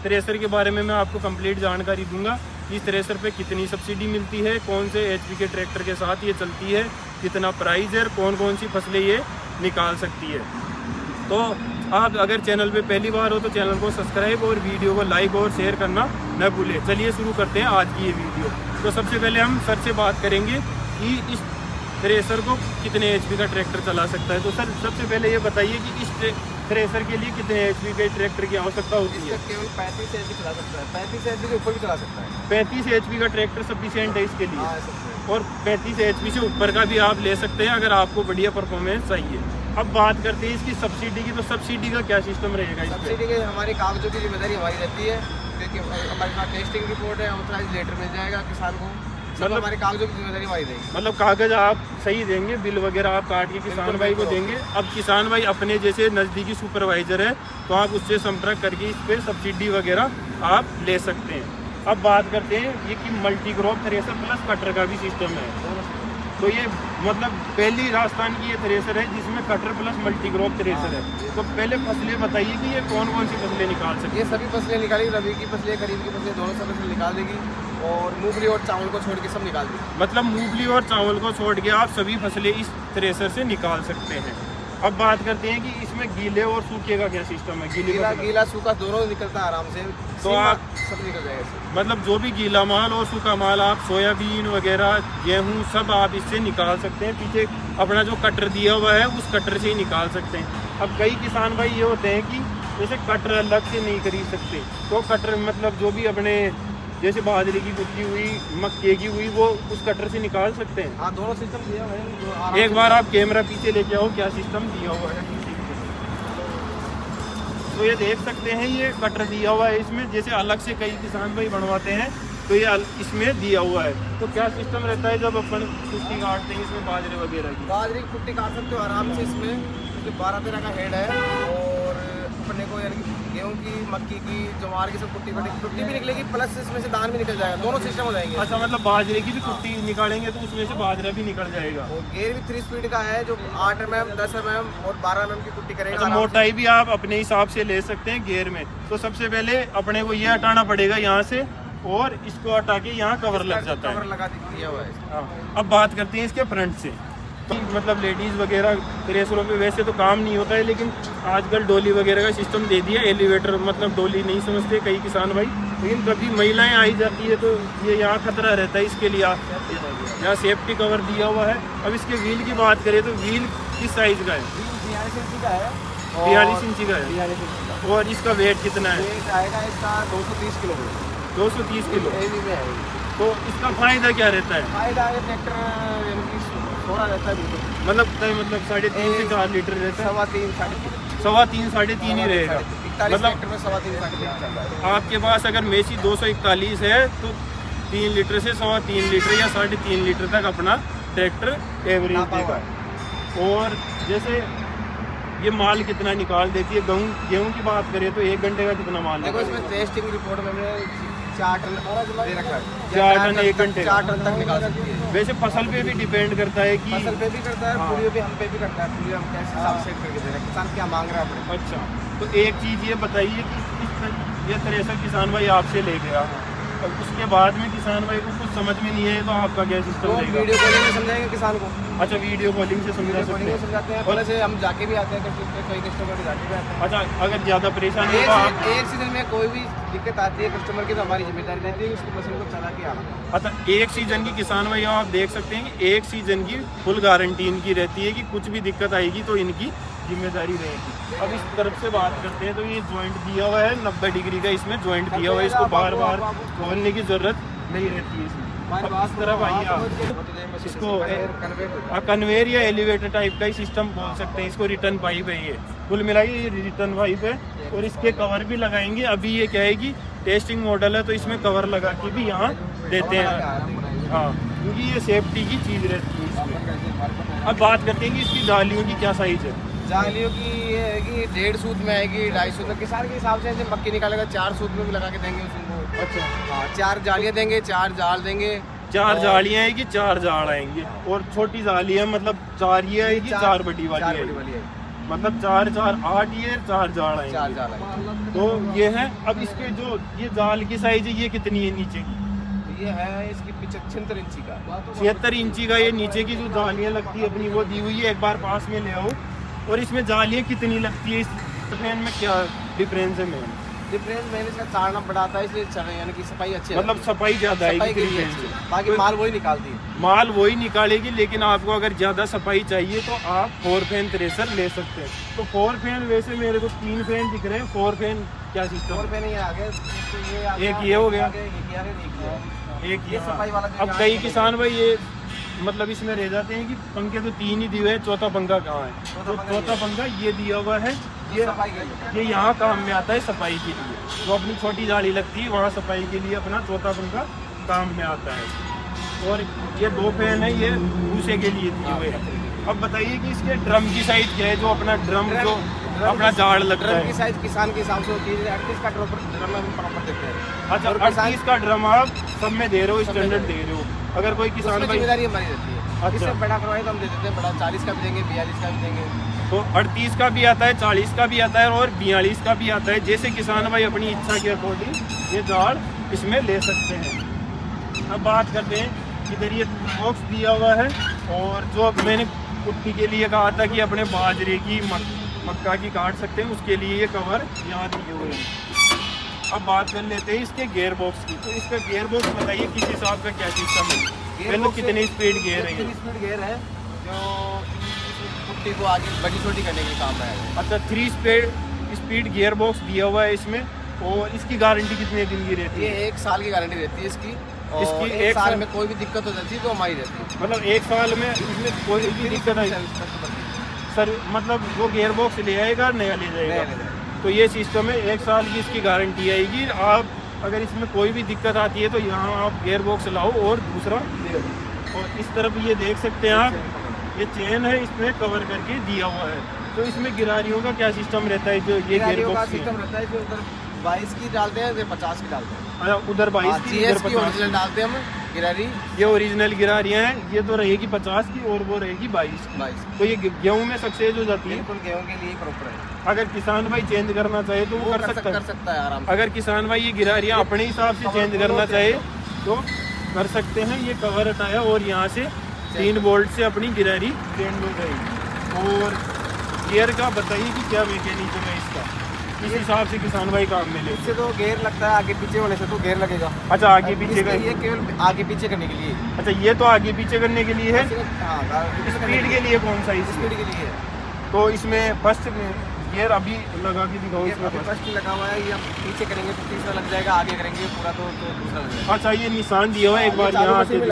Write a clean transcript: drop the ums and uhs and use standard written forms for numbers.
Thresher के बारे में मैं आपको कंप्लीट जानकारी दूंगा। इस थ्रेसर पे कितनी सब्सिडी मिलती है, कौन से एचपी के ट्रैक्टर के साथ ये चलती है, कितना प्राइस है और कौन कौन सी फसलें ये निकाल सकती है। तो आप अगर चैनल पे पहली बार हो तो चैनल को सब्सक्राइब और वीडियो को लाइक और शेयर करना न भूलें। चलिए शुरू करते हैं आज की ये वीडियो। तो सबसे पहले हम सर से बात करेंगे कि इस थ्रेसर को कितने एचपी का ट्रैक्टर चला सकता है। तो सर सबसे पहले ये बताइए कि इस थ्रेसर के लिए कितने एचपी के ट्रैक्टर की आवश्यकता होती है? केवल 35 एचपी चला सकता है, 35 एचपी के ऊपर भी चला सकता है। 35 एचपी का ट्रैक्टर सफिशिएंट है इसके लिए, और 35 एचपी से ऊपर का भी आप ले सकते हैं अगर आपको बढ़िया परफॉर्मेंस चाहिए। अब बात करते हैं इसकी सब्सिडी की। तो सब्सिडी का क्या सिस्टम रहेगा? सब्सिडी के हमारी कागजों की जिम्मेदारी हमारी रहती है, क्योंकि हमारे पास टेस्टिंग रिपोर्ट है, ऑथराइज लेटर मिल जाएगा किसान को। मतलब हमारे कागजों की जिम्मेदारी हमारी रहेगी। मतलब कागज आप सही देंगे, बिल वगैरह आप काट के किसान भाई को देंगे। अब किसान भाई अपने जैसे नज़दीकी सुपरवाइजर है तो आप उससे संपर्क करके इस पर सब्सिडी वगैरह आप ले सकते हैं। अब बात करते हैं ये कि multi crop thresher plus cutter का भी सिस्टम है। तो ये मतलब पहली राजस्थान की ये थ्रेसर है जिसमें cutter plus multi crop thresher है। तो पहले फसलें बताइए कि ये कौन कौन सी फसलें निकाल सकती है? ये सभी फसलें निकालेगी, रबी की फसलें, खरीफ की फसलें, दोनों सब फसलें निकाल देगी, और मूंगफली और चावल को छोड़ के सब निकाल देगी। मतलब मूंगफली और चावल को छोड़ के आप सभी फसलें इस थ्रेसर से निकाल सकते हैं। अब बात करते हैं कि इसमें गीले और सूखे का क्या सिस्टम है? गीला सूखा दोनों निकलता है आराम से, तो आप सब निकल जाएगा। मतलब जो भी गीला माल और सूखा माल आप सोयाबीन वगैरह, गेहूं सब आप इससे निकाल सकते हैं। पीछे अपना जो कटर दिया हुआ है उस कटर से ही निकाल सकते हैं। अब कई किसान भाई ये होते हैं कि जैसे कटर अलग से नहीं खरीद सकते, तो कटर मतलब जो भी अपने जैसे बाजरे की कुटी हुई, मक्के की हुई, वो उस कटर से निकाल सकते हैं। हाँ, दोनों सिस्टम दिया हुआ है। एक बार आप कैमरा पीछे लेके आओ, क्या सिस्टम दिया हुआ है। तो ये देख सकते हैं ये कटर दिया हुआ है इसमें, जैसे अलग से कई किसान भाई बनवाते हैं तो ये इसमें दिया हुआ है। तो क्या सिस्टम रहता है जब अपन कुट्टी काटते हैं इसमें बाजरे वगैरह की? बाजरे की कुट्टी काट सकते हो आराम से इसमें। 12-13 का हेड है, और अपने को यानी गेहूँ की, मक्की की, ज्वार की सब कुट्टी भी निकलेगी, प्लस इसमें से दान भी निकल जाएगा। दोनों सिस्टम हो जाएंगे। अच्छा, मतलब बाजरे की भी कुट्टी निकालेंगे तो उसमें से बाजरा भी निकल जाएगा। और गेयर भी 3 स्पीड का है, जो 8 mm, 10 mm और 12 mm की कुट्टी करेगा। अच्छा, मोटाई भी आप अपने हिसाब से ले सकते हैं गेयर में। तो सबसे पहले अपने को ये हटाना पड़ेगा यहाँ से, और इसको हटा के यहाँ कवर लग जाता है। कवर लगा दिया हुआ है। अब बात करते हैं इसके फ्रंट से। तो मतलब लेडीज़ वगैरह थ्रेसरों पे वैसे तो काम नहीं होता है, लेकिन आजकल डोली वगैरह का सिस्टम दे दिया। एलिवेटर मतलब डोली नहीं समझते कई किसान भाई, लेकिन कभी महिलाएं आई जाती है तो ये यहाँ खतरा रहता है। इसके लिए यहाँ सेफ्टी कवर दिया हुआ है। अब इसके व्हील की बात करें तो व्हील किस साइज़ का है? 42 इंची का है। 42 इंची का है। और इसका वेट कितना है? वेट आएगा इसका 230 किलो। 230 किलो हेवी में है। तो इसका फायदा क्या रहता है? फायदा है ट्रैक्टर थोड़ा रहता है, मतलब 3.5 से 4 लीटर रहता है। 3.5 3.5 ही रहेगा। मतलब ट्रैक्टर में 3.5 चल रहा है। आपके पास अगर मेसी 241 है तो 3 लीटर से 3.5 लीटर या 3.5 लीटर तक अपना ट्रैक्टर एवरेज देगा। और जैसे ये माल कितना निकाल देती है? गेहूँ की बात करें तो 1 घंटे का कितना माल देखो, इसमें टेस्टिंग रिपोर्ट में 4 टन दे रखा है। 4 टन 1 घंटे 4 टन तक निकाल सकती है। वैसे फसल पे भी डिपेंड करता है कि फसल पे भी करता है, पूरी पे हम पे भी करता है। पूरी हम कैसे हिसाब सेट करके दे रहे हैं, किसान क्या मांग रहा है अपने। अच्छा, तो एक चीज़ ये बताइए कि ये थ्रेसर किसान भाई आपसे ले गया, और उसके बाद में किसान भाई को कुछ समझ में नहीं है तो आपका क्या सिस्टम रहेगा? वीडियो कॉलिंग में समझाएंगे किसान को। अच्छा, वीडियो कॉलिंग से समझाते हैं। पहले से हम जाके भी आते हैं, कई कस्टमर के जाके भी आते हैं। अच्छा, अगर ज़्यादा परेशानी हो आप एक सीजन में कोई भी दिक्कत आती है कस्टमर की तो हमारी जिम्मेदारी रहती है उसकी मशीन को चला के आना। अच्छा, एक सीजन की किसान भाई आप देख सकते हैं कि एक सीजन की फुल गारंटी इनकी रहती है कि कुछ भी दिक्कत आएगी तो इनकी जिम्मेदारी रहेगी। अब इस तरफ से बात करते हैं तो ये जॉइंट दिया हुआ है 90 डिग्री का, इसमें जॉइंट दिया हुआ है, इसको बार बार खोलने की ज़रूरत नहीं रहती है इसमें। अब इस तरफ आइए आप, इसको कन्वेयर या एलिवेटर टाइप का ही सिस्टम बोल सकते हैं। इसको रिटर्न पाइप है, ये कुल मिलाइए ये रिटर्न पाइप है, और इसके कवर भी लगाएंगे। अभी ये क्या है कि टेस्टिंग मॉडल है तो इसमें कवर लगा के भी यहाँ देते हैं। हाँ, क्योंकि ये सेफ्टी की चीज़ रहती है इसमें। अब बात करते हैं कि इसकी जालियों की क्या साइज़ है? जालियों की ये है कि 1.5 सूत में आएगी, 2.5 सूत में। किसान के हिसाब से मक्की निकालेगा 4 सूत में भी लगा के देंगे उसको। अच्छा, हाँ, 4 जालियाँ देंगे, 4 जाल देंगे। 4 जालियाँ आएगी, 4 जाल आएंगे, और छोटी जालियाँ मतलब 4 ये आएगी, 4 बड़ी वाली आएगी। मतलब 4 4 8 ये 4 जाल आएंगे। 4 जाल आएंगे। तो ये है। अब इसके जो ये जाल की साइज है ये कितनी है नीचे की? ये है इसकी 76 इंची का। 76 इंची का ये नीचे की जो जालियाँ लगती है अपनी वो दी हुई है, एक बार पास में ले आओ। और इसमें जालियाँ कितनी लगती है, इस फैन में क्या डिफरेंस है मैम? डिफरेंस मैंने इसका चाड़ना बढ़ाता है, इसलिए यानी कि सफाई अच्छी है, मतलब सफाई ज़्यादा सफाई आएगी के लिए अच्छी है। बाकी माल वही निकालती है, माल वही निकालेगी। लेकिन आपको अगर ज़्यादा सफाई चाहिए तो आप 4 फैन थ्रेसर ले सकते हैं। तो 4 फैन, वैसे मेरे को 3 फैन दिख रहे हैं। 4 फैन क्या सिस्टम? 4 फैन ये आगे, एक ये हो गया, एक ये सफाई वाला। अब कई किसान भाई ये मतलब इसमें रह जाते हैं कि पंखे तो 3 ही दिए हुए हैं, चौथा पंखा कहाँ है? तो चौथा पंखा ये दिया हुआ है, ये यहाँ काम में आता है सफाई के लिए। जो अपनी छोटी जाली लगती है वहाँ सफाई के लिए अपना चौथा पंखा काम में आता है। और ये 2 फैन है, ये भूसे के लिए दिए हुए हैं। अब बताइए कि इसके ड्रम की साइज क्या है, जो अपना ड्रम जो अपना जाड़ लगता ड्रम है? की साइज किसान के हिसाब से होती है। 38 का ड्रम हम प्रॉपर देते हैं। अच्छा, 38 का ड्रम आप सब में दे रहे हो, स्टैंडर्ड दे रहे हो। अगर कोई किसान भाई, जिम्मेदारी हमारी रहती है। अच्छा। इससे बड़ा करवाए तो हम दे देते हैं, बड़ा 40 का भी देंगे, 42 का भी देंगे। तो 38 का भी आता है, 40 का भी आता है और 42 का भी आता है। जैसे किसान भाई अपनी इच्छा के अकॉर्डिंग ये जाड़ इसमें ले सकते हैं। अब बात करते हैं, इधर ये बॉक्स दिया हुआ है। और जो अब मैंने कुट्टी के लिए कहा था कि अपने बाजरे की मक्का की काट सकते हैं, उसके लिए ये कवर यहाँ दिए हुए हैं। अब बात कर लेते हैं इसके गियर बॉक्स की। तो इसका गियर बॉक्स बताइए किस हिसाब का क्या सिस्टम है? मतलब कितने स्पीड गियर है? 3 स्पीड गियर है जो कुट्टी को आगे बड़ी छोटी करने के काम है। अच्छा, 3 स्पीड गियर बॉक्स दिया हुआ है इसमें। और इसकी गारंटी कितने दिन की रहती ये है? 1 साल की गारंटी रहती है इसकी। और इसकी एक एक साल साल में कोई भी दिक्कत हो जाती है तो हमारी रहती है। मतलब 1 साल में इसमें कोई भी दिक्कत आई सर, मतलब वो गियर बॉक्स ले आएगा नया ले जाएगा? तो ये सिस्टम है, 1 साल की इसकी गारंटी आएगी। आप अगर इसमें कोई भी दिक्कत आती है तो यहाँ आप गियर बॉक्स लाओ और दूसरा ले लो। और इस तरफ ये देख सकते हैं आप, ये चेन है, इसमें कवर करके दिया हुआ है। तो इसमें गिरारियों का क्या सिस्टम रहता है? जो ये गियर का बॉक्स सिस्टम रहता है, जो उधर 22 की डालते हैं, इधर 50 की डालते हैं। उधर 22 की, इधर 50 ओरिजिनल डालते हैं हम गिरारी। ये ओरिजिनल गिरारियाँ हैं, ये तो रहेगी 50 की और वो रहेगी 22 की। 22 तो ये गेहूं में सक्सेस हो जाती है। बिल्कुल गेहूं के लिए प्रॉपर है। अगर किसान भाई चेंज करना चाहे तो वो कर सकता है। आराम से। अगर किसान भाई ये गिरारियाँ अपने हिसाब से चेंज करना चाहे तो कर सकते हैं। ये कवर हटाया और यहाँ से 3 बोल्ट से अपनी गिरारी चेंज हो जाएगी। और गियर का बताइए कि क्या मैकेनिज्म है इसका, इस हिसाब से किसान भाई काम में ले? इससे तो गेयर लगता है, आगे पीछे होने से तो गेयर लगेगा। अच्छा, आगे पीछे का? ये केवल आगे पीछे करने के लिए। अच्छा, ये तो आगे पीछे करने के लिए है। हाँ, स्पीड के लिए कौन सा? स्पीड के लिए। तो इसमें फर्स्ट गियर अभी लगा के दिखाओ। इसमें फर्स्ट लगा हुआ है, ये हम पीछे करेंगे तो तीसरा लग जाएगा, आगे करेंगे पूरा तो दूसरा लग जाएगा। अच्छा, ये निशान दिया हुआ है, एक बार यहाँ से